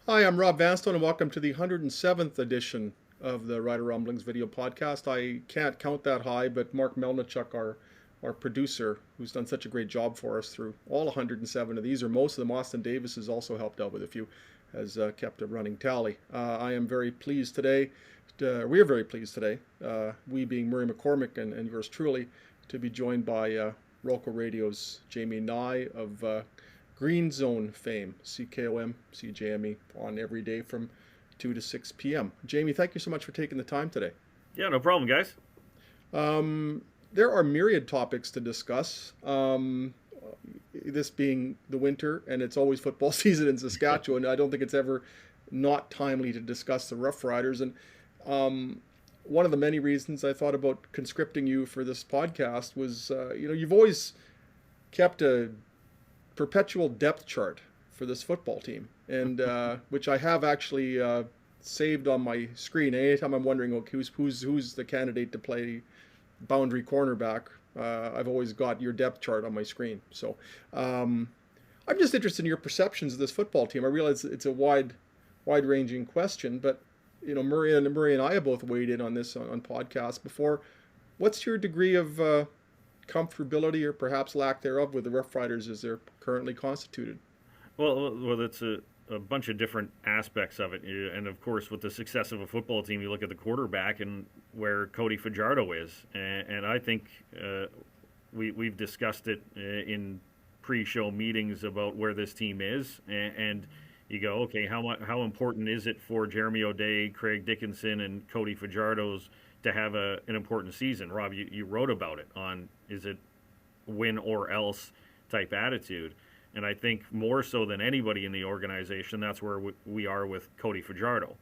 Hi, I'm Rob Vanstone, and welcome to the 107th edition of the Rider Rumblings video podcast. I can't count that high, but Mark Melnichuk, our producer, who's done such a great job for us through all 107 of these, or most of them, Austin Davis has also helped out with a few, has kept a running tally. I am very pleased today. We are very pleased today, we being Murray McCormick and yours truly, to be joined by Rolco Radio's Jamie Nye of Green Zone fame, CKOM, CJME, on every day from 2 to 6 p.m. Jamie, thank you so much for taking the time today. Yeah, no problem, guys. There are myriad topics to discuss. This being the winter, and it's always football season in Saskatchewan. I don't think it's ever not timely to discuss the Rough Riders. And one of the many reasons I thought about conscripting you for this podcast was, you've always kept a perpetual depth chart for this football team, and which I have actually saved on my screen. Anytime I'm wondering, okay, who's the candidate to play boundary cornerback, I've always got your depth chart on my screen. So I'm just interested in your perceptions of this football team. I realize it's a wide-ranging question, but Murray and I have both weighed in on this on podcasts before. What's your degree of comfortability, or perhaps lack thereof, with the Rough Riders as they're currently constituted? Well, it's a bunch of different aspects of it, and of course, with the success of a football team, you look at the quarterback and where Cody Fajardo is, and I think we've discussed it in pre-show meetings about where this team is, and you go, okay, how important is it for Jeremy O'Day, Craig Dickinson, and Cody Fajardo's to have an important season? Rob, you wrote about it on, is it win or else type attitude. And I think more so than anybody in the organization, that's where we are with Cody Fajardo.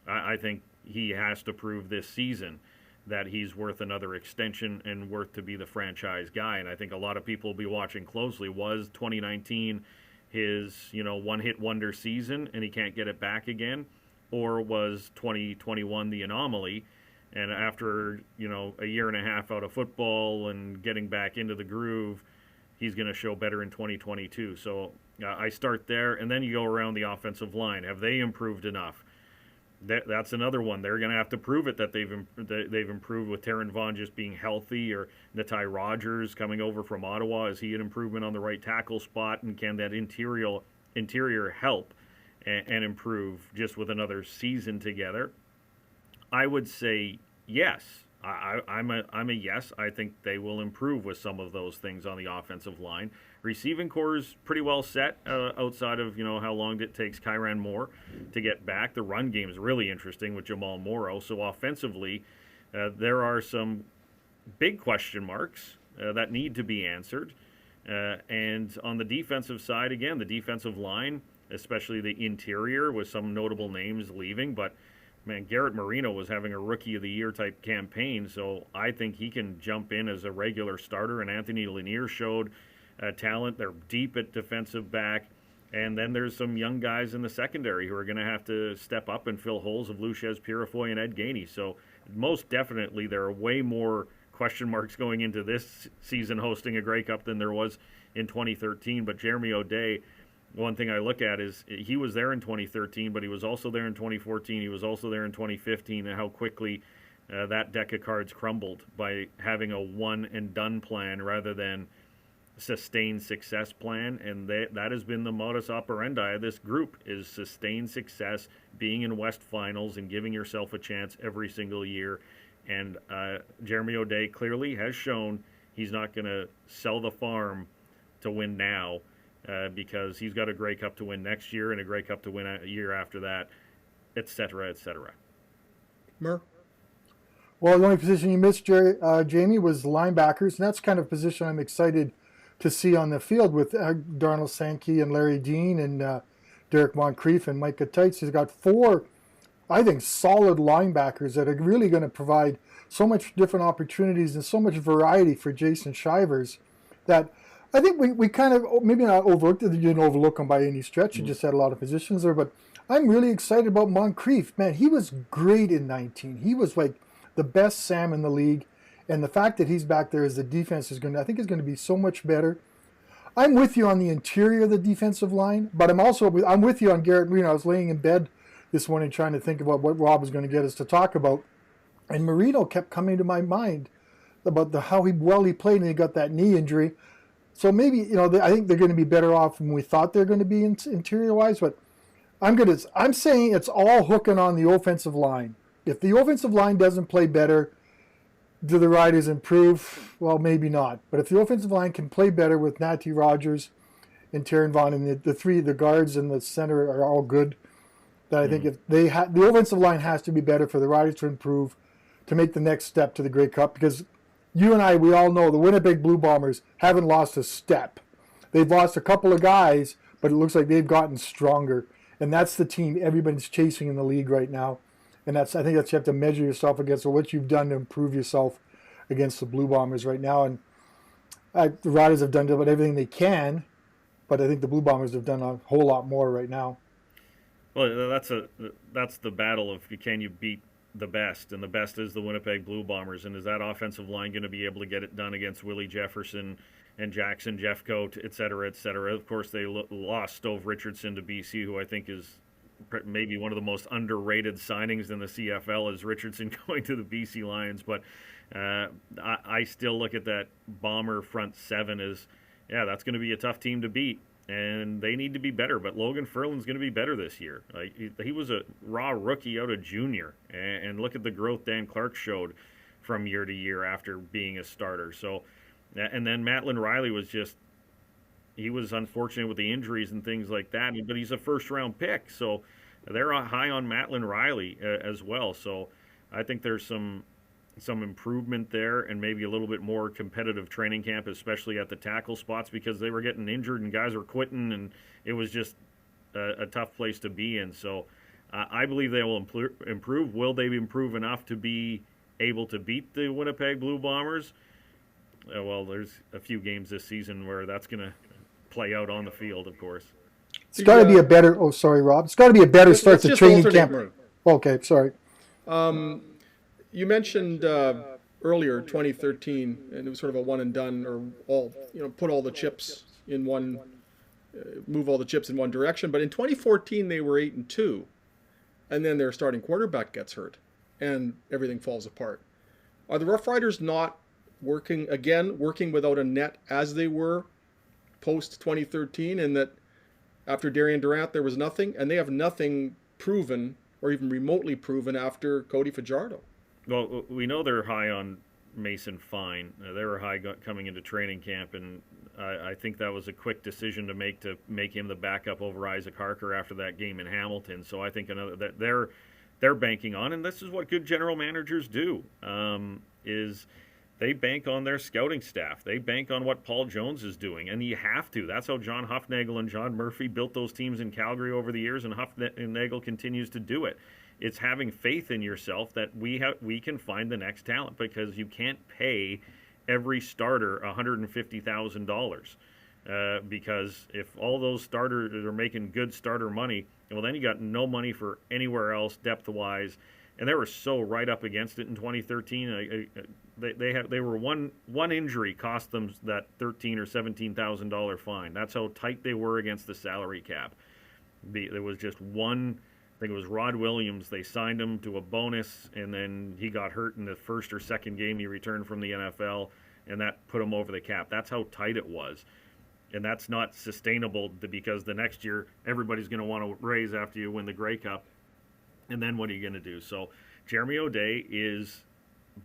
I think he has to prove this season that he's worth another extension and worth to be the franchise guy. And I think a lot of people will be watching closely. Was 2019 his one-hit wonder season and he can't get it back again? Or was 2021 the anomaly? And after, a year and a half out of football and getting back into the groove, he's going to show better in 2022. So I start there, and then you go around the offensive line. Have they improved enough? That's another one. They're going to have to prove it that they've improved with Taron Vaughn just being healthy, or Natai Rogers coming over from Ottawa. Is he an improvement on the right tackle spot, and can that interior help and improve just with another season together? I would say yes. I'm a yes. I think they will improve with some of those things on the offensive line. Receiving core is pretty well set outside of how long it takes Kyran Moore to get back. The run game is really interesting with Jamal Morrow. So offensively, there are some big question marks that need to be answered. And on the defensive side, again, the defensive line, especially the interior, with some notable names leaving, but man, Garrett Marino was having a Rookie of the Year type campaign, so I think he can jump in as a regular starter. And Anthony Lanier showed talent. They're deep at defensive back. And then there's some young guys in the secondary who are going to have to step up and fill holes of Luchez Purifoy and Ed Gainey. So most definitely there are way more question marks going into this season hosting a Grey Cup than there was in 2013. But Jeremy O'Day, one thing I look at is he was there in 2013, but he was also there in 2014. He was also there in 2015, and how quickly that deck of cards crumbled by having a one-and-done plan rather than sustained success plan. And that has been the modus operandi of this group, is sustained success, being in West Finals, and giving yourself a chance every single year. And Jeremy O'Day clearly has shown he's not going to sell the farm to win now. Because he's got a Grey Cup to win next year and a Grey Cup to win a year after that, et cetera, et cetera. Mur? Well, the only position you missed, Jamie, was linebackers, and that's kind of a position I'm excited to see on the field with Darnell Sankey and Larry Dean and Derek Moncrief and Micah Tights. He's got four, I think, solid linebackers that are really going to provide so much different opportunities and so much variety for Jason Shivers that I think we kind of, maybe not overlooked it. You didn't overlook him by any stretch. You just had a lot of positions there. But I'm really excited about Moncrief. Man, he was great in 19. He was like the best Sam in the league. And the fact that he's back there as the defense is going to, I think, is going to be so much better. I'm with you on the interior of the defensive line, but I'm with you on Garrett Marino. I was laying in bed this morning trying to think about what Rob was going to get us to talk about, and Marino kept coming to my mind about how he played, and he got that knee injury. So maybe I think they're going to be better off than we thought they're going to be interior wise. But I'm saying it's all hooking on the offensive line. If the offensive line doesn't play better, do the Riders improve? Well, maybe not. But if the offensive line can play better with Natty Rogers and Taron Vaughn, and the guards and the center are all good, then I think if the offensive line has to be better for the Riders to improve, to make the next step to the Grey Cup. Because you and we all know the Winnipeg Blue Bombers haven't lost a step. They've lost a couple of guys, but it looks like they've gotten stronger. And that's the team everybody's chasing in the league right now. And I think that's you have to measure yourself against what you've done to improve yourself against the Blue Bombers right now. And the Riders have done about everything they can, but I think the Blue Bombers have done a whole lot more right now. Well, that's the battle of can you beat the best, and the best is the Winnipeg Blue Bombers. And is that offensive line going to be able to get it done against Willie Jefferson and Jackson Jeffcoat, et cetera, et cetera? Of course, they lost Stove Richardson to BC, who I think is maybe one of the most underrated signings in the CFL, is Richardson going to the BC Lions. But I still look at that Bomber front seven as, that's going to be a tough team to beat, and they need to be better. But Logan Ferland's going to be better this year. He was a raw rookie out of junior, and look at the growth Dan Clark showed from year to year after being a starter. So, and then Matlin Riley he was unfortunate with the injuries and things like that, but he's a first-round pick, so they're high on Matlin Riley as well. So I think there's some improvement there, and maybe a little bit more competitive training camp, especially at the tackle spots, because they were getting injured and guys were quitting, and it was just a tough place to be in. So I believe they will improve. Will they improve enough to be able to beat the Winnipeg Blue Bombers? Well, there's a few games this season where that's going to play out on the field, of course. It's got to be a better. Oh, sorry, Rob. It's got to be a better start to training camp. Okay, sorry. You mentioned earlier 2013, and it was sort of a one and done, or put all the chips in one, move all the chips in one direction. But in 2014, they were 8-2, and then their starting quarterback gets hurt, and everything falls apart. Are the Rough Riders not working without a net as they were post 2013, and that after Darian Durant there was nothing, and they have nothing proven or even remotely proven after Cody Fajardo? Well, we know they're high on Mason Fine. They were high coming into training camp, and I think that was a quick decision to make him the backup over Isaac Harker after that game in Hamilton. So I think that they're banking on, and this is what good general managers do, is they bank on their scouting staff. They bank on what Paul Jones is doing, and you have to. That's how John Huffnagel and John Murphy built those teams in Calgary over the years, and Huffnagel continues to do it. It's having faith in yourself that we can find the next talent, because you can't pay every starter $150,000, because if all those starters are making good starter money, well, then you got no money for anywhere else depth-wise. And they were so right up against it in 2013. They were one injury cost them that $13,000 or $17,000 fine. That's how tight they were against the salary cap. There was just one. I think it was Rod Williams. They signed him to a bonus, and then he got hurt in the first or second game he returned from the NFL, and that put him over the cap. That's how tight it was. And that's not sustainable, because the next year everybody's going to want to raise after you win the Grey Cup. And then what are you going to do? So Jeremy O'Day is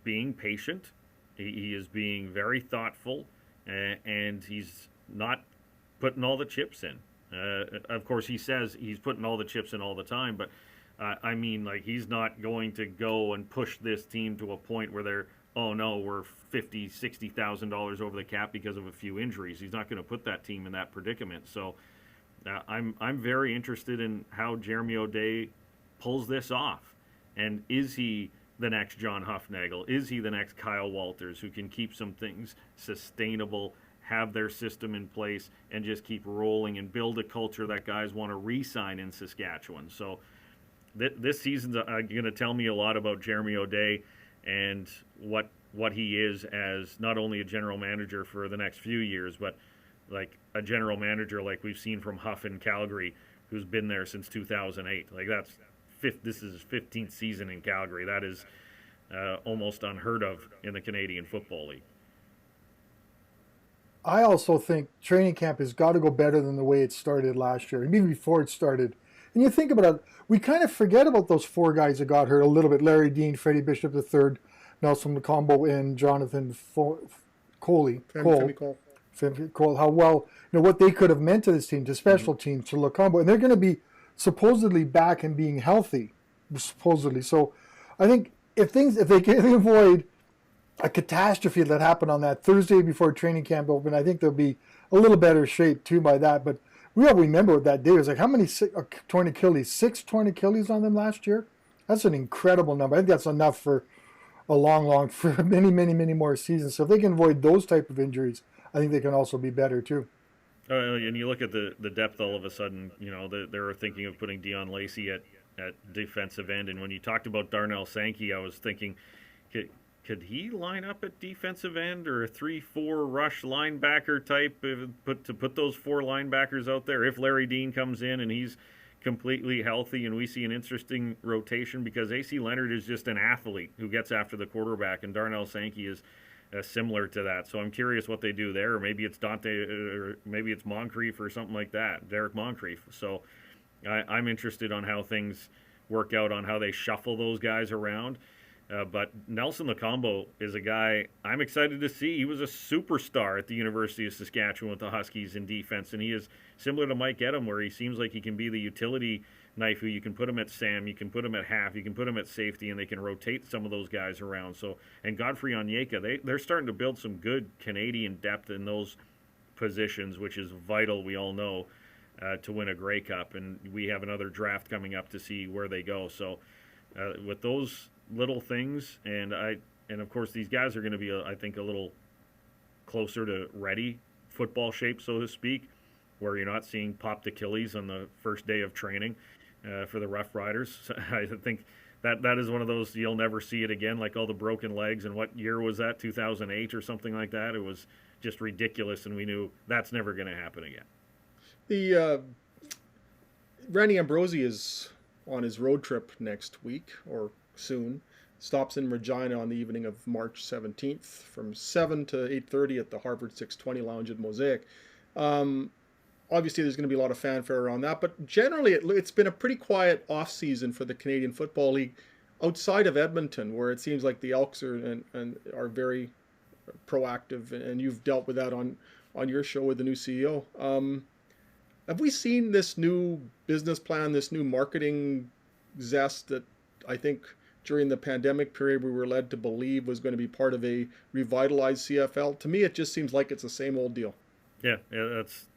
being patient. He is being very thoughtful, and he's not putting all the chips in. Of course, he says he's putting all the chips in all the time, but I mean, like, he's not going to go and push this team to a point where they're, oh no, we're $50,000, $60,000 over the cap because of a few injuries. He's not going to put that team in that predicament. So I'm very interested in how Jeremy O'Day pulls this off. And is he the next John Huffnagel? Is he the next Kyle Walters, who can keep some things sustainable, have their system in place, and just keep rolling and build a culture that guys want to re-sign in Saskatchewan? So this season's going to tell me a lot about Jeremy O'Day and what he is as not only a general manager for the next few years, but like a general manager like we've seen from Huff in Calgary, who's been there since 2008. Like this is his 15th season in Calgary. That is almost unheard of in the Canadian Football League. I also think training camp has got to go better than the way it started last year, and even before it started. And you think about it, we kind of forget about those four guys that got hurt a little bit: Larry Dean, Freddie Bishop III, Nelson Macombo, and Jonathan Coley. Cole. How well, what they could have meant to this team, to special teams, to Lacombo, and they're going to be supposedly back and being healthy, supposedly. So, I think if they can avoid a catastrophe that happened on that Thursday before training camp opened, I think they'll be a little better shape too by that. But we all remember what that day was like. How many torn Achilles? 6 torn Achilles on them last year? That's an incredible number. I think that's enough for for many, many, many more seasons. So if they can avoid those type of injuries, I think they can also be better too. And you look at the depth all of a sudden, they're thinking of putting Dion Lacey at defensive end. And when you talked about Darnell Sankey, I was thinking, could he line up at defensive end, or a 3-4 rush linebacker type, to put those 4 linebackers out there if Larry Dean comes in and he's completely healthy and we see an interesting rotation? Because AC Leonard is just an athlete who gets after the quarterback, and Darnell Sankey is similar to that. So I'm curious what they do there, or maybe it's Dante, or maybe it's Moncrief or something like that, Derek Moncrief. So I'm interested on how things work out, on how they shuffle those guys around. But Nelson Lacombo is a guy I'm excited to see. He was a superstar at the University of Saskatchewan with the Huskies in defense, and he is similar to Mike Edem, where he seems like he can be the utility knife who you can put him at Sam, you can put him at half, you can put him at safety, and they can rotate some of those guys around. So, and Godfrey Onyeka, they're starting to build some good Canadian depth in those positions, which is vital, we all know, to win a Grey Cup. And we have another draft coming up to see where they go. So with those little things, and of course these guys are going to be, I think, a little closer to ready football shape, so to speak, where you're not seeing popped Achilles on the first day of training for the Rough Riders. So I think that is one of those you'll never see it again, like all the broken legs. And what year was that? 2008 or something like that. It was just ridiculous, and we knew that's never going to happen again. The Randy Ambrosie is on his road trip next week or soon. Stops in Regina on the evening of March 17th from 7 to 8:30 at the Harvard 620 Lounge at Mosaic. Obviously, there's going to be a lot of fanfare around that, but generally it's been a pretty quiet off-season for the Canadian Football League outside of Edmonton, where it seems like the Elks are very proactive, and you've dealt with that on your show with the new CEO. Have we seen this new business plan, this new marketing zest that I think during the pandemic period we were led to believe was going to be part of a revitalized CFL? To me, it just seems like it's the same old deal. Yeah, that's.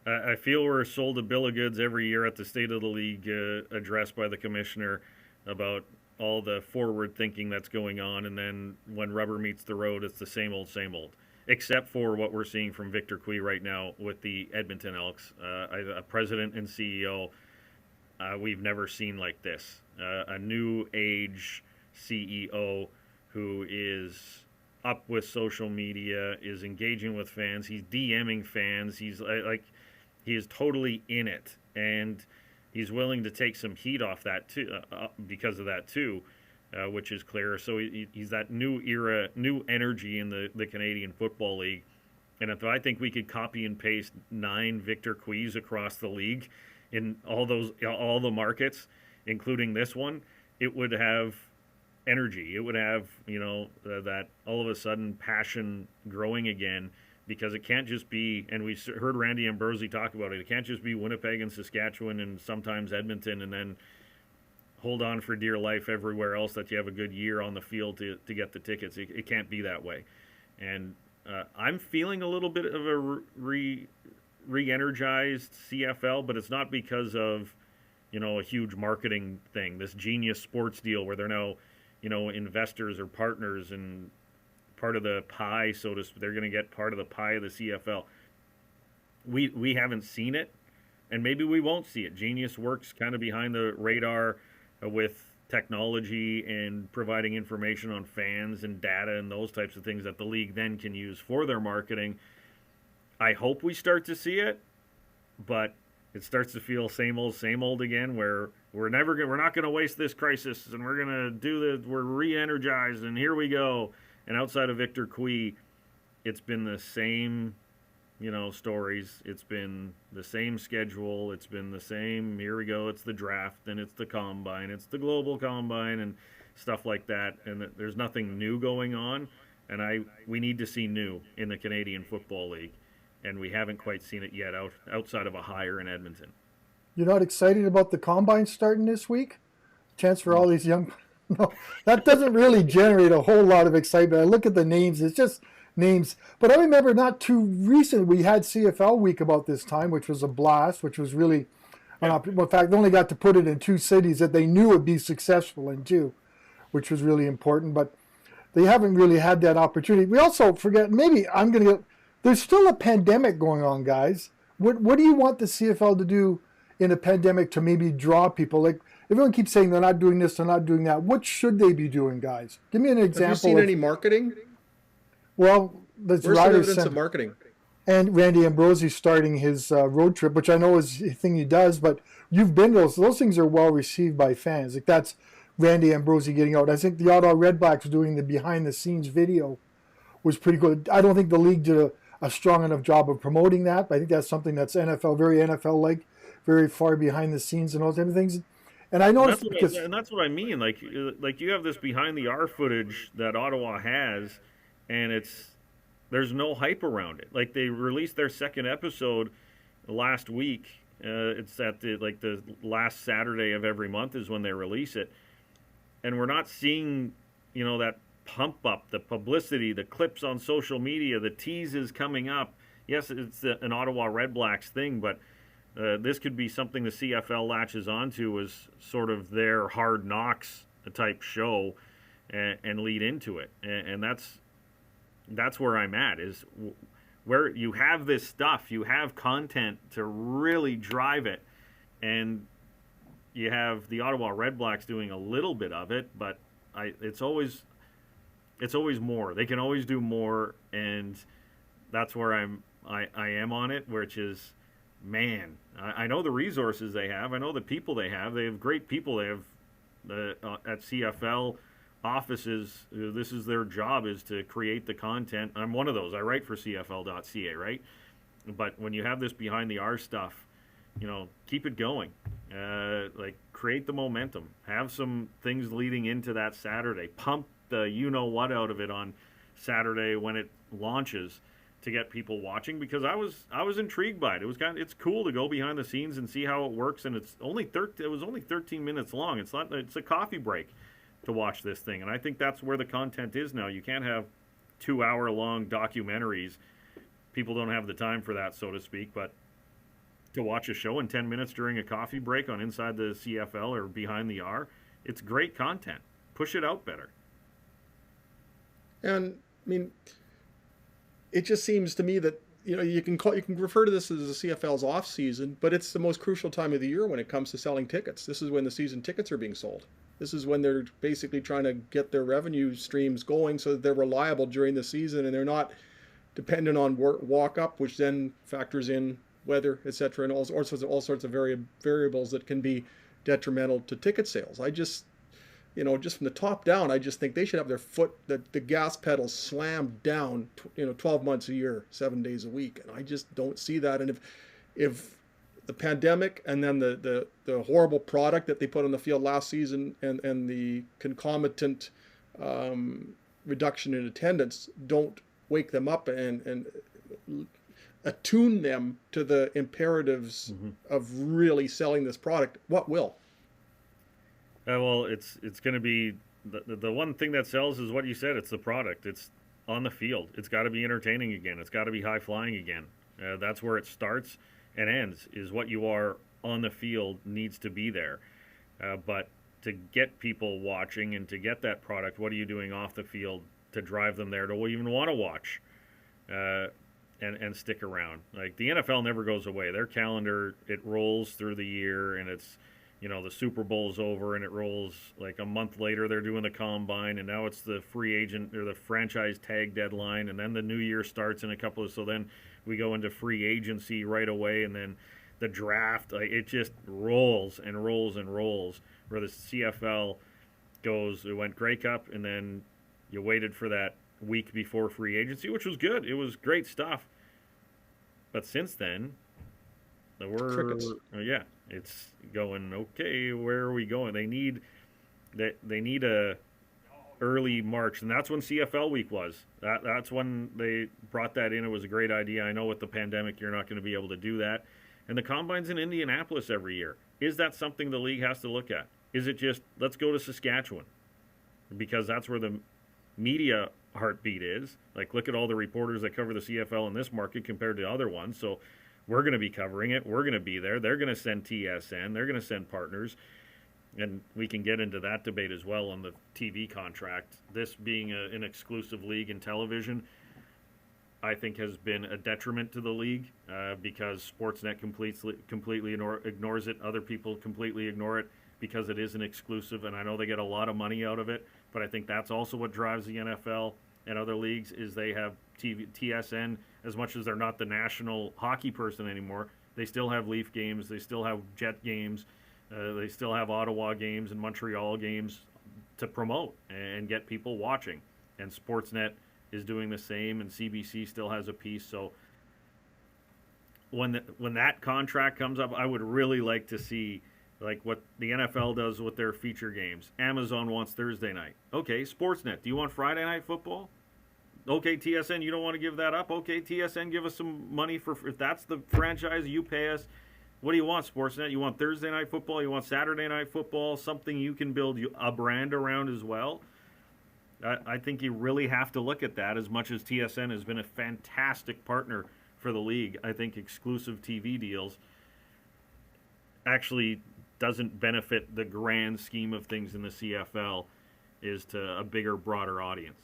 I feel we're sold a bill of goods every year at the State of the League address by the commissioner about all the forward thinking that's going on, and then when rubber meets the road, it's the same old, except for what we're seeing from Victor Cui right now with the Edmonton Elks. A president and CEO we've never seen like this. A new age CEO who is up with social media, is engaging with fans, he's DMing fans, he's like, he is totally in it, and he's willing to take some heat off that too, because of that too, which is clear. So he's that new era, new energy in the Canadian Football League. And if I think we could copy and paste 9 Victor Cuis across the league in all the markets, including this one, it would have energy. It would have, that all of a sudden passion growing again. Because it can't just be, and we heard Randy Ambrosie talk about it can't just be Winnipeg and Saskatchewan and sometimes Edmonton, and then hold on for dear life everywhere else that you have a good year on the field to get the tickets. It can't be that way. And I'm feeling a little bit of a re-energized CFL, but it's not because of, a huge marketing thing, this Genius Sports deal where they're now, investors or partners and part of the pie, so to speak. They're going to get part of the pie of the CFL. We haven't seen it, and maybe we won't see it. Genius works kind of behind the radar with technology and providing information on fans and data and those types of things that the league then can use for their marketing. I hope we start to see it, but it starts to feel same old again. Where we're not gonna waste this crisis, and we're gonna do the we're re-energized, and here we go. And outside of Victor Cui, it's been the same, stories. It's been the same schedule. It's been the same. Here we go. It's the draft, and it's the combine. It's the global combine, and stuff like that. And there's nothing new going on. And we need to see new in the Canadian Football League, and we haven't quite seen it yet outside of a hire in Edmonton. You're not excited about the combine starting this week? Chance for all these young. No, that doesn't really generate a whole lot of excitement. I look at the names; it's just names. But I remember not too recent we had CFL week about this time, which was a blast, which was really, in fact, they only got to put it in 2 cities that they knew would be successful in too, which was really important. But they haven't really had that opportunity. We also forget, maybe there's still a pandemic going on, guys. What do you want the CFL to do in a pandemic to maybe draw people? Like, everyone keeps saying they're not doing this, they're not doing that. What should they be doing, guys? Give me an example. Have you seen any marketing? Well, there's Where's the evidence of marketing? And Randy Ambrosi starting his road trip, which I know is a thing he does, but you've been to those things are well received by fans. Like, that's Randy Ambrosi getting out. I think the Ottawa Redblacks doing the behind-the-scenes video was pretty good. I don't think the league did a strong enough job of promoting that, but I think that's something that's very NFL-like, very far behind the scenes and all those type of things. And I noticed that's what I mean. Like you have this behind-the-R footage that Ottawa has, and there's no hype around it. Like, they released their second episode last week. It's at the last Saturday of every month is when they release it. And we're not seeing, that pump up, the publicity, the clips on social media, the teases coming up. Yes, it's an Ottawa Redblacks thing, but this could be something the CFL latches onto as sort of their Hard Knocks type show and lead into it. And that's where I'm at, is where you have this stuff, you have content to really drive it, and you have the Ottawa Redblacks doing a little bit of it, but it's always more. They can always do more, and that's where I am on it, which is, man, I know the resources they have. I know the people they have. They have great people. They have at CFL offices. This is their job, is to create the content. I'm one of those. I write for CFL.ca, right? But when you have this behind the R stuff, keep it going. Create the momentum. Have some things leading into that Saturday. Pump the you-know-what out of it on Saturday when it launches to get people watching, because I was intrigued by it. It's cool to go behind the scenes and see how it works, and it was only 13 minutes long. It's a coffee break to watch this thing, and I think that's where the content is now. You can't have 2-hour-long documentaries. People don't have the time for that, so to speak, but to watch a show in 10 minutes during a coffee break on Inside the CFL or Behind the R, it's great content. Push it out better. And I mean, it just seems to me that you can refer to this as the CFL's off season, but it's the most crucial time of the year when it comes to selling tickets. This is when the season tickets are being sold. This is when they're basically trying to get their revenue streams going so that they're reliable during the season and they're not dependent on walk up, which then factors in weather, etc., and all sorts of variables that can be detrimental to ticket sales. I just, just from the top down, I just think they should have their foot, the gas pedal slammed down, 12 months a year, 7 days a week, and I just don't see that. And if the pandemic and then the horrible product that they put on the field last season and the concomitant reduction in attendance don't wake them up and attune them to the imperatives of really selling this product, what will? Well, it's going to be the one thing that sells is what you said. It's the product. It's on the field. It's got to be entertaining again. It's got to be high flying again. That's where it starts and ends. Is what you are on the field needs to be there. But to get people watching and to get that product, what are you doing off the field to drive them there to even want to watch? And stick around. Like, the NFL never goes away. Their calendar, it rolls through the year, and it's, the Super Bowl's over, and it rolls like a month later. They're doing the combine, and now it's the free agent or the franchise tag deadline, and then the new year starts in a couple of. So then we go into free agency right away, and then the draft. Like, it just rolls and rolls and rolls. Where the CFL goes, it went Grey Cup, and then you waited for that week before free agency, which was good. It was great stuff. But since then, Crickets. yeah, it's going, okay, where are we going? They need a early March, and that's when CFL week was. That's when they brought that in. It was a great idea. I know with the pandemic you're not going to be able to do that. And the combine's in Indianapolis every year. Is that something the league has to look at? Is it just, let's go to Saskatchewan? Because that's where the media heartbeat is. Like, look at all the reporters that cover the CFL in this market compared to other ones. So we're going to be covering it. We're going to be there. They're going to send TSN. They're going to send partners. And we can get into that debate as well on the TV contract. This being an exclusive league in television, I think has been a detriment to the league because Sportsnet completely ignores it. Other people completely ignore it because it is an exclusive, and I know they get a lot of money out of it, but I think that's also what drives the NFL and other leagues is they have TSN, as much as they're not the national hockey person anymore, they still have Leaf games, they still have Jet games, they still have Ottawa games and Montreal games to promote and get people watching. And Sportsnet is doing the same, and CBC still has a piece. So when that contract comes up, I would really like to see like what the NFL does with their feature games. Amazon wants Thursday night. Okay, Sportsnet, do you want Friday night football? Okay, TSN, you don't want to give that up? Okay, TSN, give us some money for if that's the franchise you pay us. What do you want, Sportsnet? You want Thursday night football? You want Saturday night football? Something you can build a brand around as well? I think you really have to look at that. As much as TSN has been a fantastic partner for the league, I think exclusive TV deals actually doesn't benefit the grand scheme of things in the CFL is to a bigger, broader audience.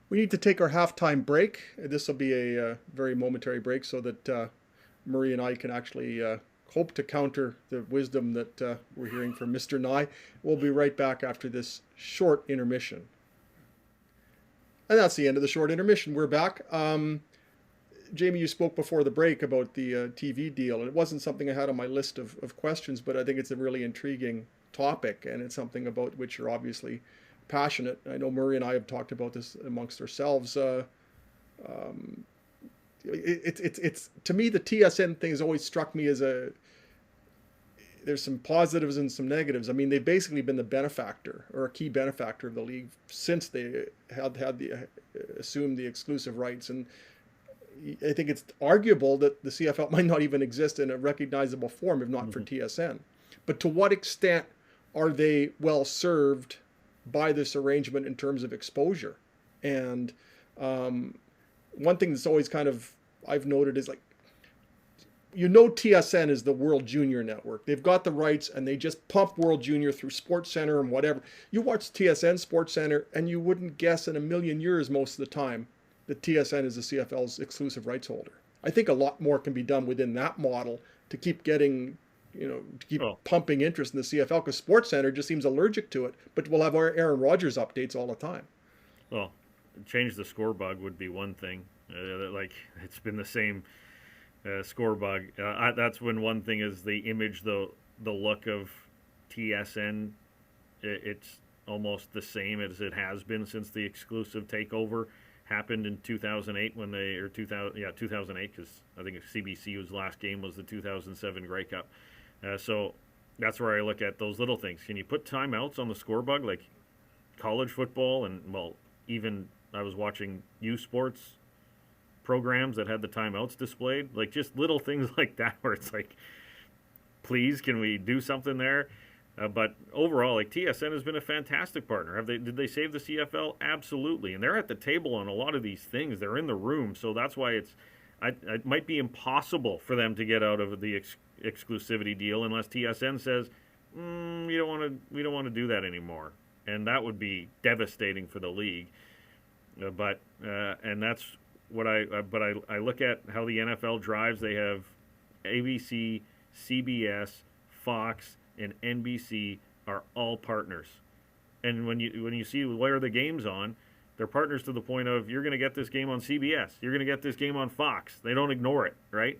We need to take our halftime break. This will be a very momentary break so that Murray and I can actually hope to counter the wisdom that we're hearing from Mr. Nye. We'll be right back after this short intermission. And that's the end of the short intermission. We're back. Jamie, you spoke before the break about the TV deal, and it wasn't something I had on my list of questions, but I think it's a really intriguing topic, and it's something about which you're obviously passionate. I know Murray and I have talked about this amongst ourselves. It's to me, the TSN thing has always struck me as there's some positives and some negatives. I mean, they've basically been the benefactor or a key benefactor of the league since they had assumed the exclusive rights. And I think it's arguable that the CFL might not even exist in a recognizable form if not for TSN. But to what extent are they well served by this arrangement in terms of exposure? And one thing that's always kind of I've noted is like, TSN is the World Junior Network. They've got the rights and they just pump World Junior through Sports Center and whatever. You watch TSN Sports Center and you wouldn't guess in a million years most of the time that TSN is the CFL's exclusive rights holder. I think a lot more can be done within that model to keep getting, to keep pumping interest in the CFL because Sports Center just seems allergic to it. But we'll have our Aaron Rodgers updates all the time. Well, change the score bug would be one thing. Like it's been the same score bug. That's when one thing is the image, the look of TSN. It's almost the same as it has been since the exclusive takeover happened in 2008 2008 because I think CBC's last game was the 2007 Grey Cup. So that's where I look at those little things. Can you put timeouts on the score bug like college football and even I was watching U Sports programs that had the timeouts displayed, like just little things like that where it's like, please, can we do something there? But overall, like TSN has been a fantastic partner. Did they save the CFL? Absolutely, and they're at the table on a lot of these things. They're in the room, so that's why it might be impossible for them to get out of the exclusivity deal unless TSN says we don't want to do that anymore, and that would be devastating for the league. And that's what I look at how the NFL drives. They have ABC, CBS, Fox, and NBC are all partners. And when you see where the game's on, They're partners to the point of you're going to get this game on CBS. You're going to get this game on Fox. They don't ignore it, right?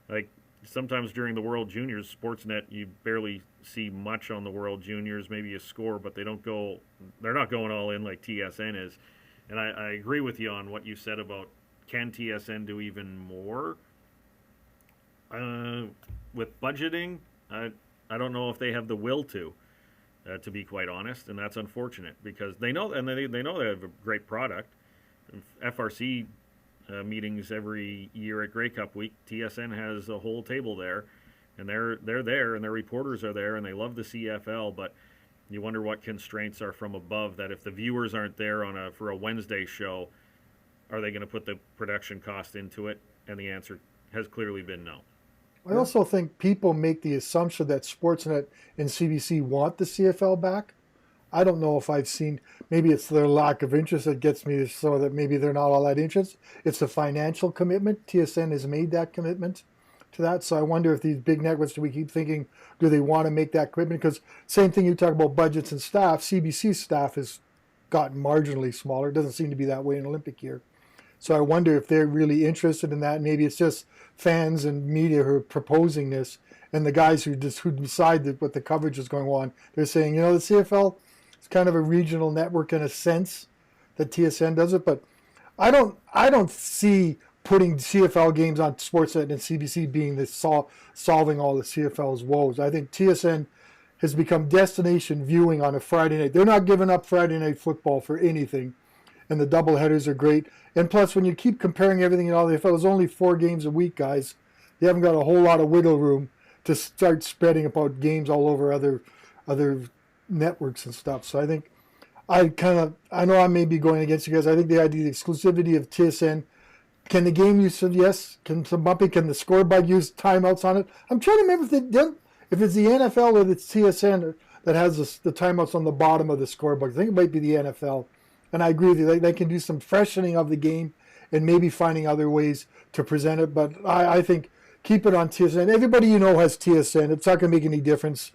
Like sometimes during the World Juniors, Sportsnet, you barely see much on the World Juniors, maybe a score, but they're not going all in like TSN is. And I agree with you on what you said about can TSN do even more? With budgeting, I don't know if they have the will to be quite honest, and that's unfortunate because they know they know they have a great product. FRC meetings every year at Grey Cup week. TSN has a whole table there, and they're there, and their reporters are there, and they love the CFL. But you wonder what constraints are from above. That if the viewers aren't there for a Wednesday show, are they going to put the production cost into it? And the answer has clearly been no. I also think people make the assumption that Sportsnet and CBC want the CFL back. I don't know if I've seen, maybe it's their lack of interest that gets me so that maybe they're not all that interested. It's a financial commitment. TSN has made that commitment to that. So I wonder if these big networks, do we keep thinking, do they want to make that commitment? Because same thing you talk about budgets and staff, CBC's staff has gotten marginally smaller. It doesn't seem to be that way in Olympic year. So I wonder if they're really interested in that. Maybe it's just fans and media who are proposing this, and the guys who decide what the coverage is going on. They're saying, the CFL is kind of a regional network in a sense that TSN does it, but I don't see putting CFL games on Sportsnet and CBC being the solving all the CFL's woes. I think TSN has become destination viewing on a Friday night. They're not giving up Friday night football for anything. And the doubleheaders are great. And plus, when you keep comparing everything in all the NFL, it's only 4 games a week, guys. You haven't got a whole lot of wiggle room to start spreading about games all over other networks and stuff. So I think I know I may be going against you guys. I think the idea, the exclusivity of TSN, can the game use, yes, can the scoreboard use timeouts on it? I'm trying to remember if it's the NFL or it's TSN that has the timeouts on the bottom of the scoreboard. I think it might be the NFL. And I agree with you. They can do some freshening of the game and maybe finding other ways to present it. But I think keep it on TSN. Everybody has TSN. It's not going to make any difference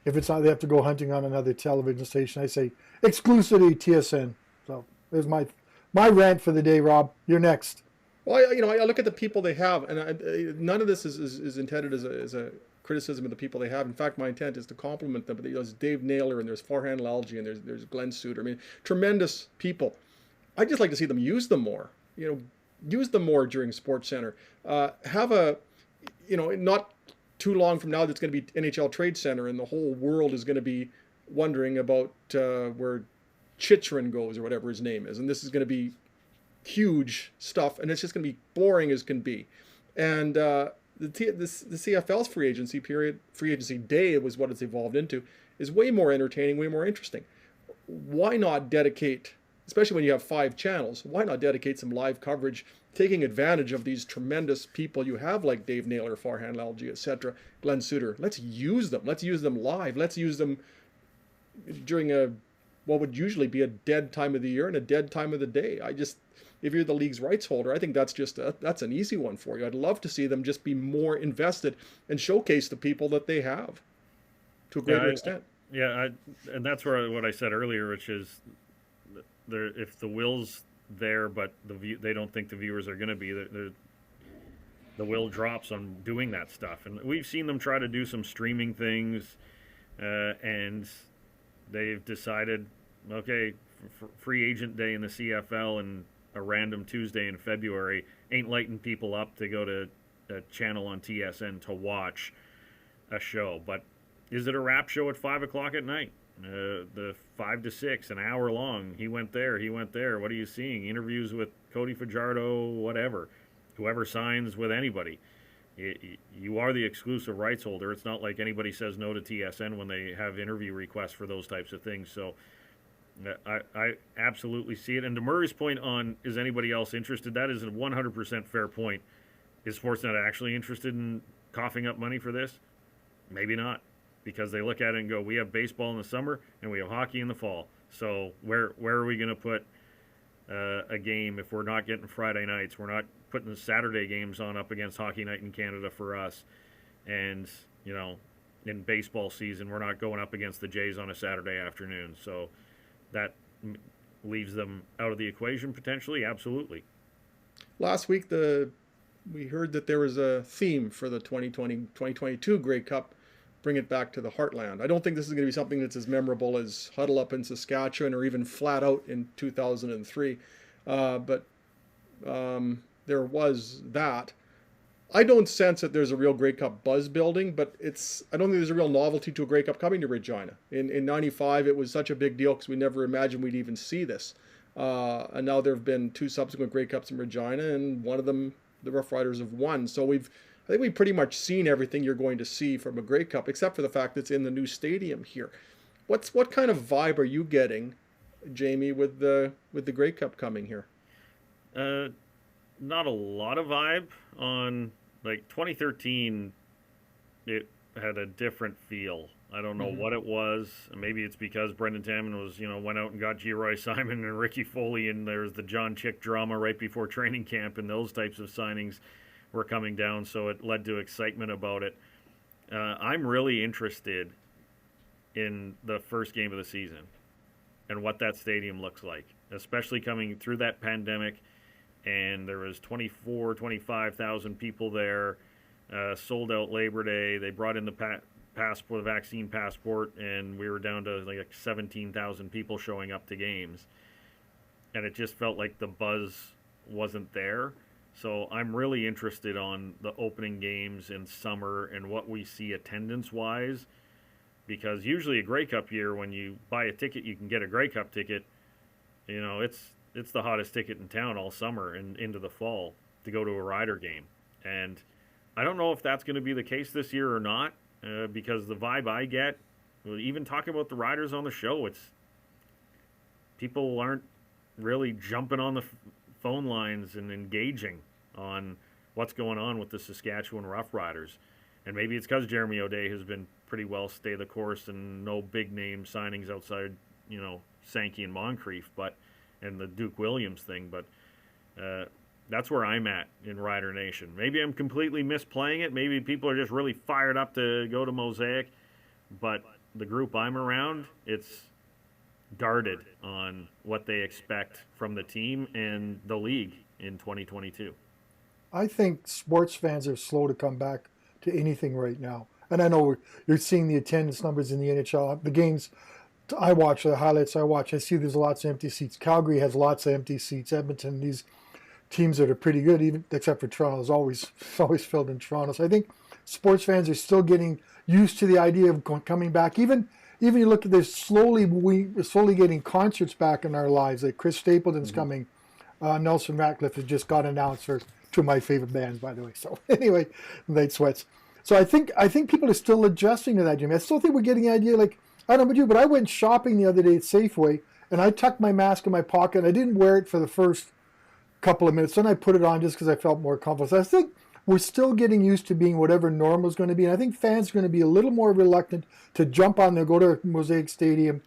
if it's not. They have to go hunting on another television station. I say exclusivity TSN. So there's my rant for the day, Rob. You're next. Well, I look at the people they have, and none of this is intended as a criticism of the people they have. In fact, my intent is to compliment them. But there's Dave Naylor, and there's Farhan Lalji, and there's Glenn Suter. I mean, tremendous people. I'd just like to see them use them more. Use them more during Sports Center. Have not too long from now, that's going to be NHL Trade Center, and the whole world is going to be wondering about where Chychrun goes or whatever his name is, and this is going to be huge stuff, and it's just going to be boring as can be. And the CFL's free agency day was what it's evolved into, is way more entertaining, way more interesting. Why not dedicate, especially when you have 5 channels, why not dedicate some live coverage, taking advantage of these tremendous people you have like Dave Naylor, Farhan Lalji, etc., Glenn Suter. Let's use them. Let's use them live. Let's use them during what would usually be a dead time of the year and a dead time of the day. If you're the league's rights holder, I think that's that's an easy one for you. I'd love to see them just be more invested and showcase the people that they have to a greater extent. And that's what I said earlier, which is if the will's there, but they don't think the viewers are going to be, the will drops on doing that stuff. And we've seen them try to do some streaming things, and they've decided, okay, free agent day in the CFL and a random Tuesday in February ain't lighting people up to go to a channel on TSN to watch a show. But is it a rap show at 5 o'clock at night? The 5 to 6, an hour long. He went there. What are you seeing? Interviews with Cody Fajardo, whatever. Whoever signs with anybody. You are the exclusive rights holder. It's not like anybody says no to TSN when they have interview requests for those types of things. So I absolutely see it. And to Murray's point on, is anybody else interested? That is a 100% fair point. Is Sportsnet actually interested in coughing up money for this? Maybe not, because they look at it and go, we have baseball in the summer and we have hockey in the fall. So where are we going to put a game if we're not getting Friday nights? We're not putting the Saturday games on up against Hockey Night in Canada for us. And, in baseball season, we're not going up against the Jays on a Saturday afternoon. So that leaves them out of the equation potentially? Absolutely. Last week, we heard that there was a theme for the 2022 Grey Cup. Bring it back to the heartland. I don't think this is going to be something that's as memorable as Huddle Up in Saskatchewan or even Flat Out in 2003. But there was that. I don't sense that there's a real Grey Cup buzz building, but I don't think there's a real novelty to a Grey Cup coming to Regina. In 95, it was such a big deal because we never imagined we'd even see this. And now there have been 2 subsequent Grey Cups in Regina, and one of them the Rough Riders have won. So I think we've pretty much seen everything you're going to see from a Grey Cup, except for the fact that it's in the new stadium here. What kind of vibe are you getting, Jamie, with the Grey Cup coming here? Not a lot of vibe on, like, 2013. It had a different feel. I don't know what it was. Maybe it's because Brendan Tammon went out and got G. Simon and Ricky Foley, and there's the John Chick drama right before training camp, and those types of signings were coming down, so it led to excitement about it. I'm really interested in the first game of the season and what that stadium looks like, especially coming through that pandemic, and there was 25,000 people there, sold out Labor Day. They brought in the vaccine passport, and we were down to like 17,000 people showing up to games, and it just felt like the buzz wasn't there. So I'm really interested on the opening games in summer and what we see attendance wise, because usually a Grey Cup year, when you buy a ticket, you can get a Grey Cup ticket. It's the hottest ticket in town all summer and into the fall to go to a Rider game, and I don't know if that's going to be the case this year or not. Because the vibe I get, even talking about the Riders on the show, it's people aren't really jumping on the phone lines and engaging on what's going on with the Saskatchewan Rough Riders. And maybe it's because Jeremy O'Day has been pretty well stay the course and no big name signings outside, Sankey and Moncrief, and the Duke Williams thing. But that's where I'm at in Rider Nation. Maybe I'm completely misplaying it. Maybe people are just really fired up to go to Mosaic. But the group I'm around, it's guarded on what they expect from the team and the league in 2022. I think sports fans are slow to come back to anything right now. And I know you're seeing the attendance numbers in the NHL. The games I watch, the highlights I watch, I see there's lots of empty seats. Calgary has lots of empty seats. Edmonton, these teams that are pretty good, even except for Toronto, is always filled in Toronto. So I think sports fans are still getting used to the idea of coming back. Even you look at this, we're slowly getting concerts back in our lives. Like Chris Stapleton's coming. Nelson Ratcliffe has just got announced for 2 of my favorite bands, by the way. So anyway, Night Sweats. So I think people are still adjusting to that, Jimmy. I still think we're getting the idea, like, I don't know about you, but I went shopping the other day at Safeway, and I tucked my mask in my pocket, and I didn't wear it for the first couple of minutes. Then I put it on just because I felt more comfortable. So I think we're still getting used to being whatever normal is going to be. And I think fans are going to be a little more reluctant to jump on there, go to Mosaic Stadium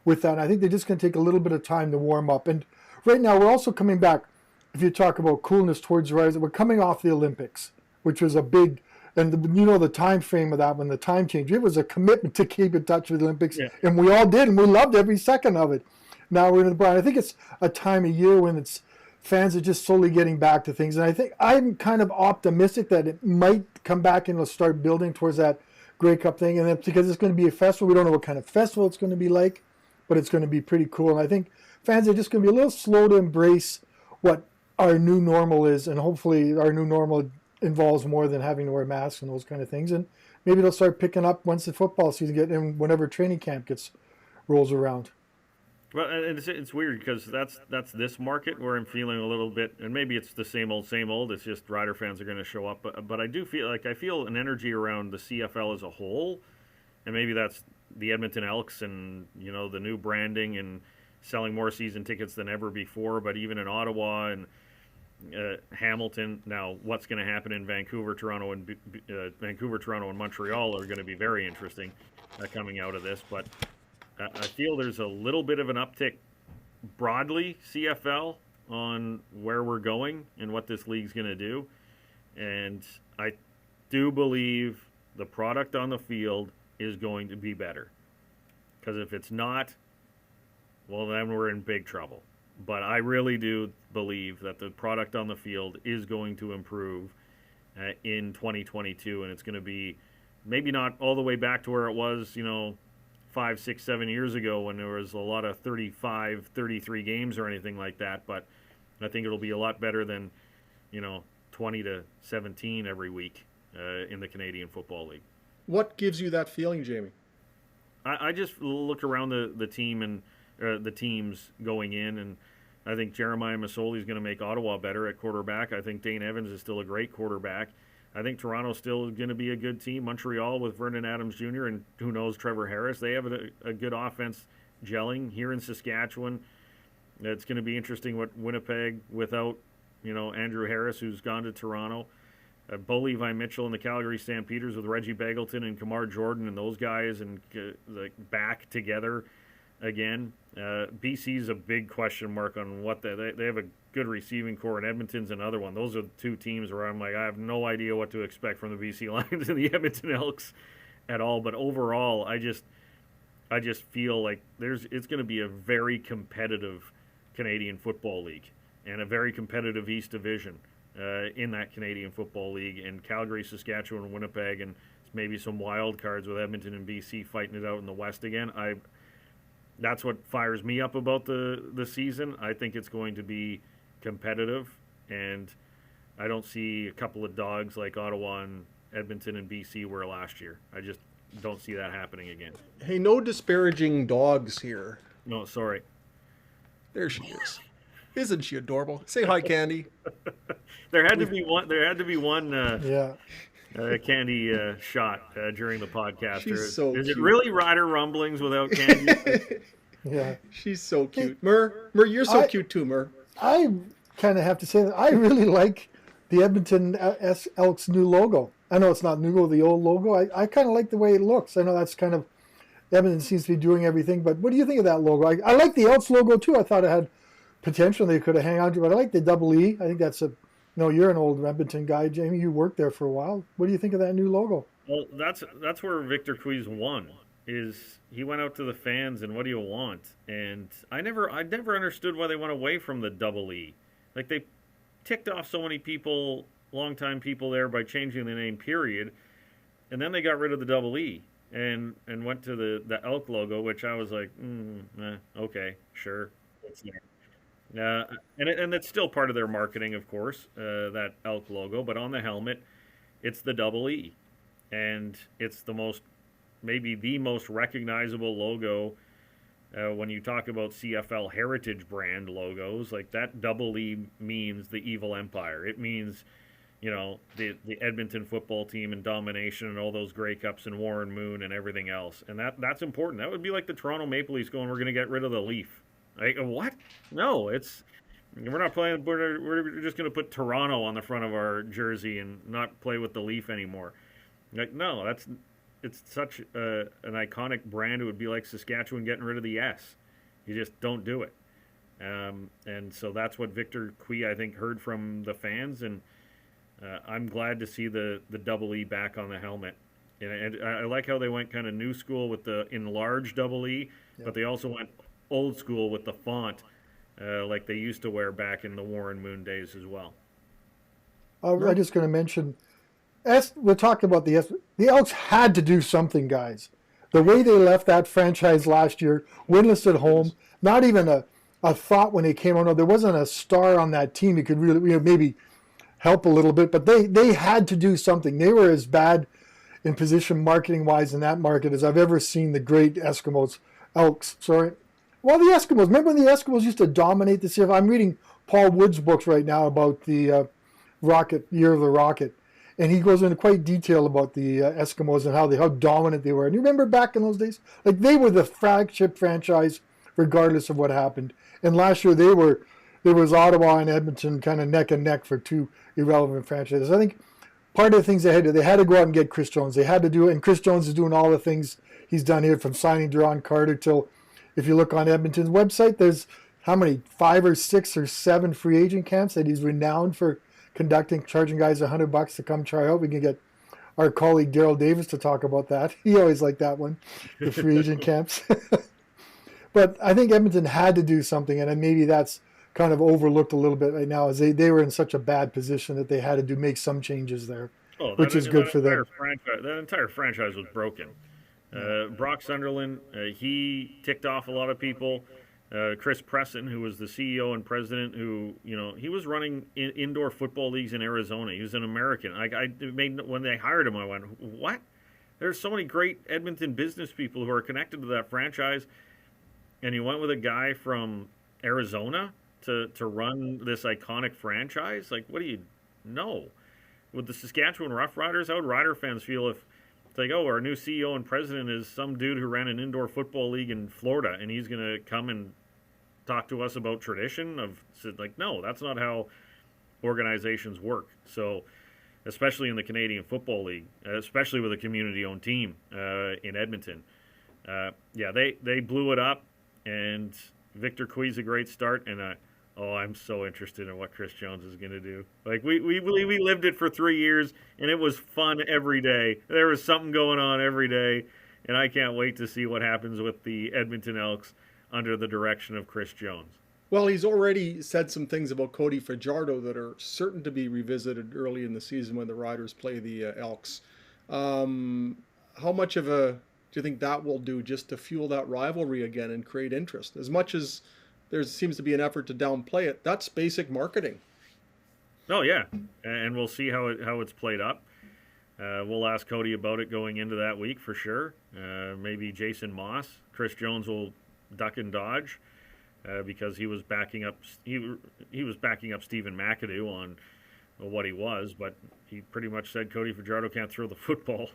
with that. And I think they're just going to take a little bit of time to warm up. And right now, we're also coming back, if you talk about coolness towards the Riders, we're coming off the Olympics, which was a big, and the time frame of that when the time change, it was a commitment to keep in touch with the Olympics. Yeah. And we all did, and we loved every second of it. Now we're in the Brian. I think it's a time of year when fans are just slowly getting back to things. And I think I'm kind of optimistic that it might come back and it'll start building towards that Grey Cup thing. And that's because it's going to be a festival. We don't know what kind of festival it's going to be like, but it's going to be pretty cool. And I think fans are just going to be a little slow to embrace what our new normal is. And hopefully our new normal involves more than having to wear masks and those kind of things. And maybe they'll start picking up once the football season gets in, whenever training camp rolls around. Well, and it's weird because that's this market where I'm feeling a little bit, and maybe it's the same old. It's just Rider fans are going to show up, but I do feel an energy around the CFL as a whole, and maybe that's the Edmonton Elks and the new branding and selling more season tickets than ever before. But even in Ottawa and Hamilton, now what's going to happen in Vancouver, Toronto, and Montreal are going to be very interesting coming out of this, but. I feel there's a little bit of an uptick broadly, CFL, on where we're going and what this league's going to do. And I do believe the product on the field is going to be better. Because if it's not, well, then we're in big trouble. But I really do believe that the product on the field is going to improve in 2022, and it's going to be maybe not all the way back to where it was, 5, 6, 7 years ago when there was a lot of 35, 33 games or anything like that. But I think it'll be a lot better than, 20 to 17 every week in the Canadian Football League. What gives you that feeling, Jamie? I just look around the team and the teams going in, and I think Jeremiah Masoli is going to make Ottawa better at quarterback. I think Dane Evans is still a great quarterback. I think Toronto's still going to be a good team. Montreal with Vernon Adams Jr. and who knows, Trevor Harris. They have a good offense gelling here in Saskatchewan. It's going to be interesting what Winnipeg without, Andrew Harris, who's gone to Toronto. Bo Levi Mitchell and the Calgary Stampeders with Reggie Begelton and Kamar Jordan and those guys and back together again. BC's a big question mark on what they have a good receiving core, and Edmonton's another one. Those are the two teams where I'm like, I have no idea what to expect from the BC Lions and the Edmonton Elks at all. But overall, I just feel like it's going to be a very competitive Canadian Football League and a very competitive East Division in that Canadian Football League. And Calgary, Saskatchewan, and Winnipeg, and maybe some wild cards with Edmonton and BC fighting it out in the West again. That's what fires me up about the season. I think it's going to be competitive, and I don't see a couple of dogs like Ottawa and Edmonton and BC were last year. I just don't see that happening again. Hey, no disparaging dogs here. No, sorry. There she is. Isn't she adorable? Say hi, Candy. There had to be one. Yeah. Candy shot during the podcast. She's so is cute. it really Rider Rumblings without Candy? Yeah. She's so cute. Mur, you're so cute too, Mur. I kind of have to say that I really like the Edmonton Elks new logo. I know it's not new, the old logo. I kind of like the way it looks. I know that's kind of, Edmonton seems to be doing everything, but what do you think of that logo? I like the Elks logo too. I thought it had potential they could have hang on to, but I like the double E. I think that's you're an old Edmonton guy, Jamie. You worked there for a while. What do you think of that new logo? Well, that's where Victor Quiz won. Is he went out to the fans and what do you want? And I never understood why they went away from the double E. Like they ticked off so many people, longtime people there by changing the name, period. And then they got rid of the double E and went to the elk logo, which I was like, okay, sure. It's there. And it's still part of their marketing, of course, that elk logo. But on the helmet, it's the double E. And it's maybe the most recognizable logo when you talk about CFL heritage brand logos. Like that double E means the evil empire. It means, the Edmonton football team and domination and all those Grey Cups and Warren Moon and everything else. And that's important. That would be like the Toronto Maple Leafs going, we're going to get rid of the Leaf. Like, what? No, we're not playing. We're just going to put Toronto on the front of our jersey and not play with the Leaf anymore. Like, no, it's such an iconic brand. It would be like Saskatchewan getting rid of the S. You just don't do it. And so that's what Victor Cui, I think, heard from the fans. And I'm glad to see the double E back on the helmet. And I like how they went kind of new school with the enlarged double E, but they also went old school with the font like they used to wear back in the Warren Moon days as well. I'm just going to mention, we're talking about the Elks had to do something, guys. The way they left that franchise last year, winless at home, not even a thought when they came on. There wasn't a star on that team who could really maybe help a little bit, but they had to do something. They were as bad in position marketing-wise in that market as I've ever seen the great Elks. Well, the Eskimos. Remember when the Eskimos used to dominate the CFL? I'm reading Paul Wood's books right now about the Year of the Rocket, and he goes into quite detail about the Eskimos and how dominant they were. And you remember back in those days, like they were the flagship franchise, regardless of what happened. And last year there was Ottawa and Edmonton kind of neck and neck for two irrelevant franchises. I think part of the things they had to go out and get Chris Jones. They had to do it, and Chris Jones is doing all the things he's done here, from signing Duron Carter till. If you look on Edmonton's website, there's how many, 5 or 6 or 7 free agent camps that he's renowned for conducting, charging guys $100 to come try out. We can get our colleague Daryl Davis to talk about that. He always liked that one, the free agent camps. But I think Edmonton had to do something, and maybe that's kind of overlooked a little bit right now, as they were in such a bad position that they had to make some changes there, Oh, which is good for them. that entire franchise was broken. Brock Sunderland, he ticked off a lot of people. Chris Preston, who was the CEO and president, who he was running indoor football leagues in Arizona. He was an American. When they hired him, I went, "What? There's so many great Edmonton business people who are connected to that franchise, and you went with a guy from Arizona to run this iconic franchise? Like, what do you know?" With the Saskatchewan Roughriders, how would Rider fans feel if it's like, oh, our new CEO and president is some dude who ran an indoor football league in Florida, and he's going to come and talk to us about tradition? Like, no, that's not how organizations work. So, especially in the Canadian Football League, especially with a community-owned team in Edmonton, they blew it up, and Victor Cui's a great start, and I'm so interested in what Chris Jones is going to do. Like, we lived it for 3 years, and it was fun every day. There was something going on every day, and I can't wait to see what happens with the Edmonton Elks under the direction of Chris Jones. Well, he's already said some things about Cody Fajardo that are certain to be revisited early in the season when the Riders play the Elks. How much of do you think that will do just to fuel that rivalry again and create interest? As much as there seems to be an effort to downplay it, that's basic marketing. Oh yeah, and we'll see how it's played up. We'll ask Cody about it going into that week for sure. Maybe Jason Moss, Chris Jones will duck and dodge because he was backing up Stephen McAdoo on what he was, but he pretty much said Cody Fajardo can't throw the football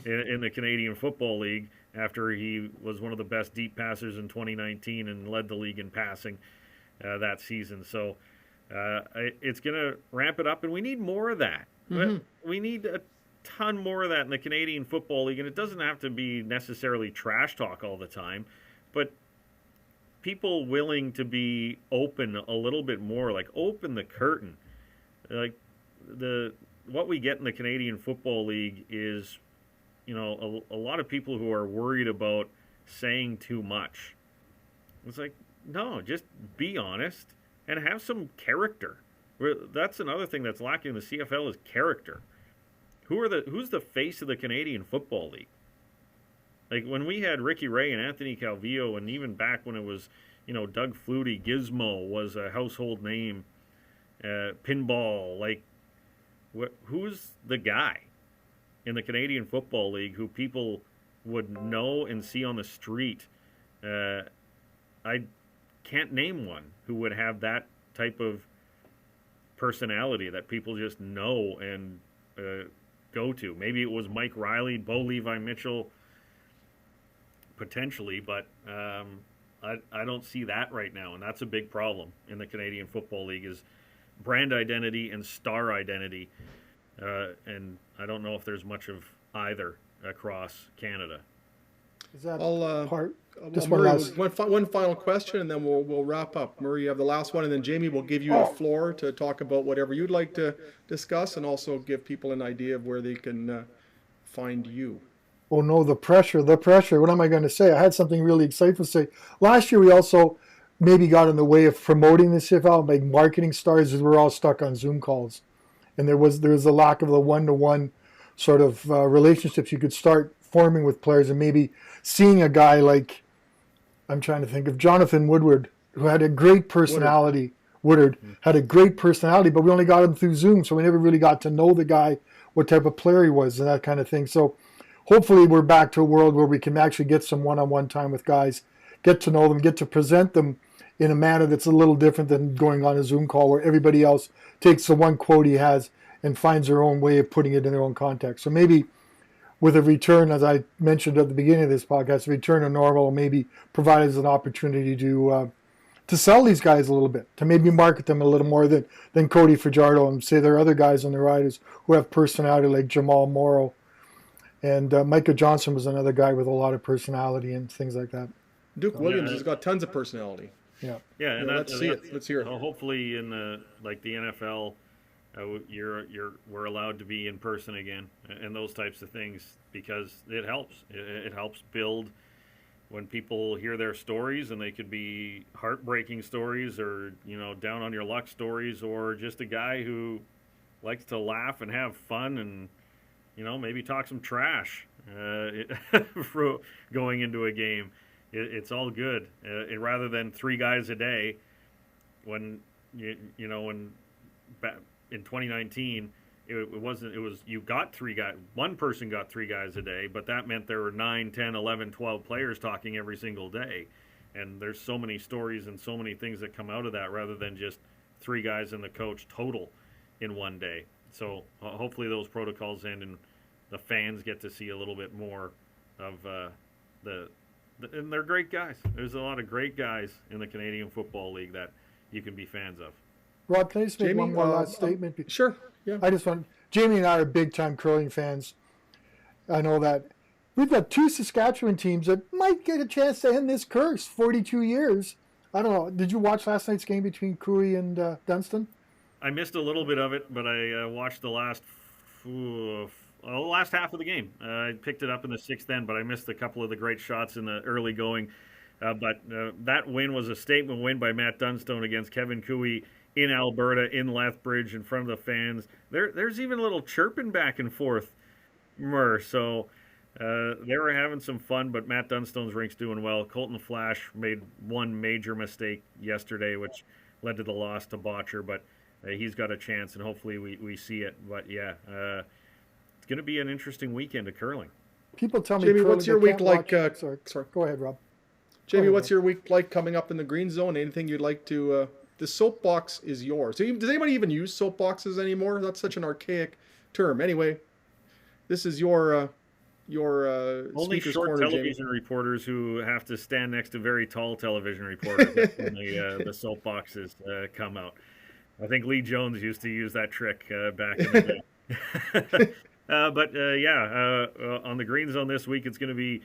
in the Canadian Football League after he was one of the best deep passers in 2019 and led the league in passing that season. So it's going to ramp it up, and we need more of that. Mm-hmm. We need a ton more of that in the Canadian Football League, and it doesn't have to be necessarily trash talk all the time, but people willing to be open a little bit more, like open the curtain. Like what we get in the Canadian Football League is, a lot of people who are worried about saying too much. It's like, no, just be honest and have some character. That's another thing that's lacking in the CFL is character. Who's the face of the Canadian Football League? Like when we had Ricky Ray and Anthony Calvillo, and even back when it was, Doug Flutie, Gizmo was a household name, Pinball, like, who's the guy in the Canadian Football League who people would know and see on the street? I can't name one who would have that type of personality that people just know and go to. Maybe it was Mike Riley, Bo Levi Mitchell, potentially, but I don't see that right now, and that's a big problem in the Canadian Football League is brand identity and star identity, and I don't know if there's much of either across Canada. Is that part? One final question, and then we'll wrap up. Murray, you have the last one, and then Jamie will give you the floor to talk about whatever you'd like to discuss, and also give people an idea of where they can find you. Oh no, the pressure. What am I going to say? I had something really exciting to say. Last year we also maybe got in the way of promoting the CFL, like marketing stars, as we're all stuck on Zoom calls. And there was a lack of the one-to-one sort of relationships you could start forming with players, and maybe seeing a guy like, I'm trying to think of Jonathan Woodward, who had a great personality. Woodard had a great personality, but we only got him through Zoom, so we never really got to know the guy, what type of player he was, and that kind of thing. So hopefully we're back to a world where we can actually get some one-on-one time with guys, get to know them, get to present them in a manner that's a little different than going on a Zoom call where everybody else takes the one quote he has and finds their own way of putting it in their own context. So maybe with a return, as I mentioned at the beginning of this podcast, a return to normal maybe provide us an opportunity to sell these guys a little bit, to maybe market them a little more than Cody Fajardo, and say there are other guys on the Riders who have personality like Jamal Morrow. And Micah Johnson was another guy with a lot of personality and things like that. Duke Williams has got tons of personality. Yeah. Yeah, and let's see it. Let's hear it. Hopefully, in the NFL, we're allowed to be in person again, and those types of things, because it helps. It helps build when people hear their stories, and they could be heartbreaking stories or, down on your luck stories, or just a guy who likes to laugh and have fun and, maybe talk some trash for going into a game. It's all good. Rather than 3 guys a day, when when back in 2019 it wasn't. It was you got 3 guys. One person got 3 guys a day, but that meant there were 9, 10, 11, 12 players talking every single day. And there's so many stories and so many things that come out of that, rather than just 3 guys and the coach total in one day. So hopefully those protocols end and the fans get to see a little bit more of and they're great guys. There's a lot of great guys in the Canadian Football League that you can be fans of. Rob, can I just make one more last statement? Sure. Yeah. I just want, Jamie and I are big time curling fans. I know that. We've got 2 Saskatchewan teams that might get a chance to end this curse. 42 years. I don't know. Did you watch last night's game between Cooey and Dunstan? I missed a little bit of it, but I watched the last half of the game. I picked it up in the 6th end, but I missed a couple of the great shots in the early going. But that win was a statement win by Matt Dunstone against Kevin Cooey in Alberta, in Lethbridge, in front of the fans. There's even a little chirping back and forth, So they were having some fun, but Matt Dunstone's rink's doing well. Colton Flash made one major mistake yesterday, which led to the loss to Botcher, but he's got a chance, and hopefully we see it. But yeah, it's going to be an interesting weekend of curling. People tell me, Jamie, what's your week like? Sorry, go ahead, Rob. Jamie, what's your week like coming up in the green zone? Anything you'd like to? The soapbox is yours. Does anybody even use soapboxes anymore? That's such an archaic term. Anyway, this is your only speaker's short corner, television Jamie. Reporters who have to stand next to very tall television reporters when the soapboxes come out. I think Lee Jones used to use that trick back in the day. On the green zone this week, it's going to be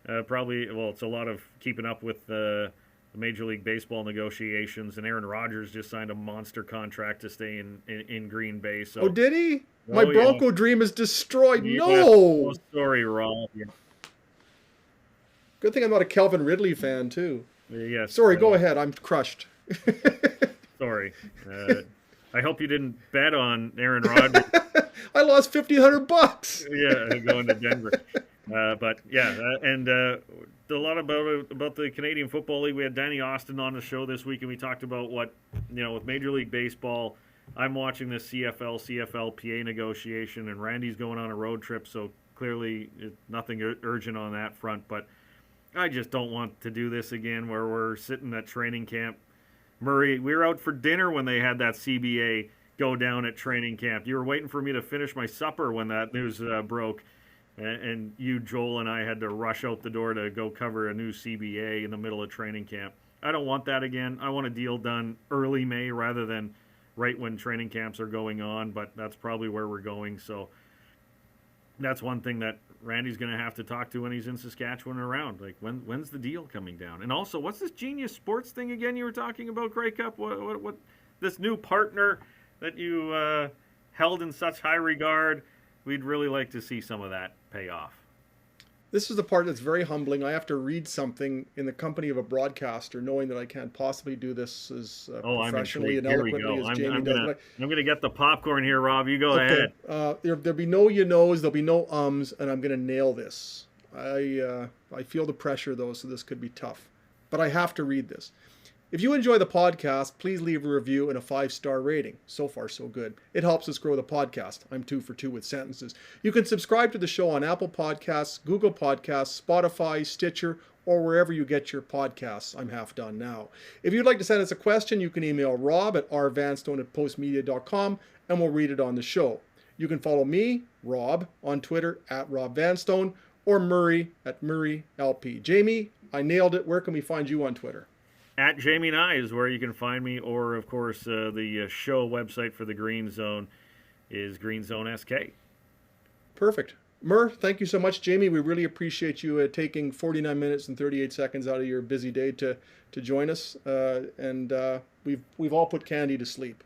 it's a lot of keeping up with the Major League Baseball negotiations, and Aaron Rodgers just signed a monster contract to stay in Green Bay. So, oh, did he? My Bronco dream is destroyed. Yeah. No. Oh, sorry, Rob. Yeah. Good thing I'm not a Calvin Ridley fan, too. Yes. Sorry, go ahead. I'm crushed. Sorry. I hope you didn't bet on Aaron Rodgers. I lost $1,500. Yeah, going to Denver. A lot about the Canadian Football League. We had Danny Austin on the show this week, and we talked about what, with Major League Baseball. I'm watching this CFL-PA negotiation, and Randy's going on a road trip, so clearly nothing urgent on that front. But I just don't want to do this again where we're sitting at training camp. Murray, we were out for dinner when they had that CBA go down at training camp. You were waiting for me to finish my supper when that news broke. And you, Joel, and I had to rush out the door to go cover a new CBA in the middle of training camp. I don't want that again. I want a deal done early May rather than right when training camps are going on, but that's probably where we're going. So that's one thing that Randy's going to have to talk to when he's in Saskatchewan and around. Like, when's the deal coming down? And also, what's this Genius Sports thing again you were talking about, Grey Cup? What this new partner that you held in such high regard? We'd really like to see some of that pay off. This is the part that's very humbling. I have to read something in the company of a broadcaster, knowing that I can't possibly do this as professionally and eloquently as Jamie does. I'm going to get the popcorn here, Rob. You go ahead. There'll be no you-knows, there'll be no ums, and I'm going to nail this. I feel the pressure, though, so this could be tough. But I have to read this. If you enjoy the podcast, please leave a review and a 5-star rating. So far, so good. It helps us grow the podcast. I'm 2 for 2 with sentences. You can subscribe to the show on Apple Podcasts, Google Podcasts, Spotify, Stitcher, or wherever you get your podcasts. I'm half done now. If you'd like to send us a question, you can email Rob at rvanstone@postmedia.com, and we'll read it on the show. You can follow me, Rob, on Twitter at Rob Vanstone, or Murray at MurrayLP. Jamie, I nailed it. Where can we find you on Twitter? At Jamie Nye is where you can find me, or, of course, the show website for the Green Zone is Green Zone SK. Perfect. Mur, thank you so much. Jamie, we really appreciate you taking 49 minutes and 38 seconds out of your busy day to join us. We've all put Candy to sleep.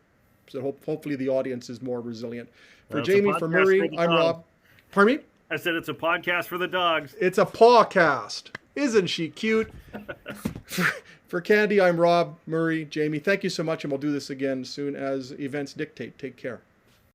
So hopefully the audience is more resilient. For Jamie, for Murray, I'm Rob. Pardon me? I said it's a podcast for the dogs. It's a pawcast. Isn't she cute? For Candy, I'm Rob, Murray, Jamie. Thank you so much, and we'll do this again soon as events dictate. Take care.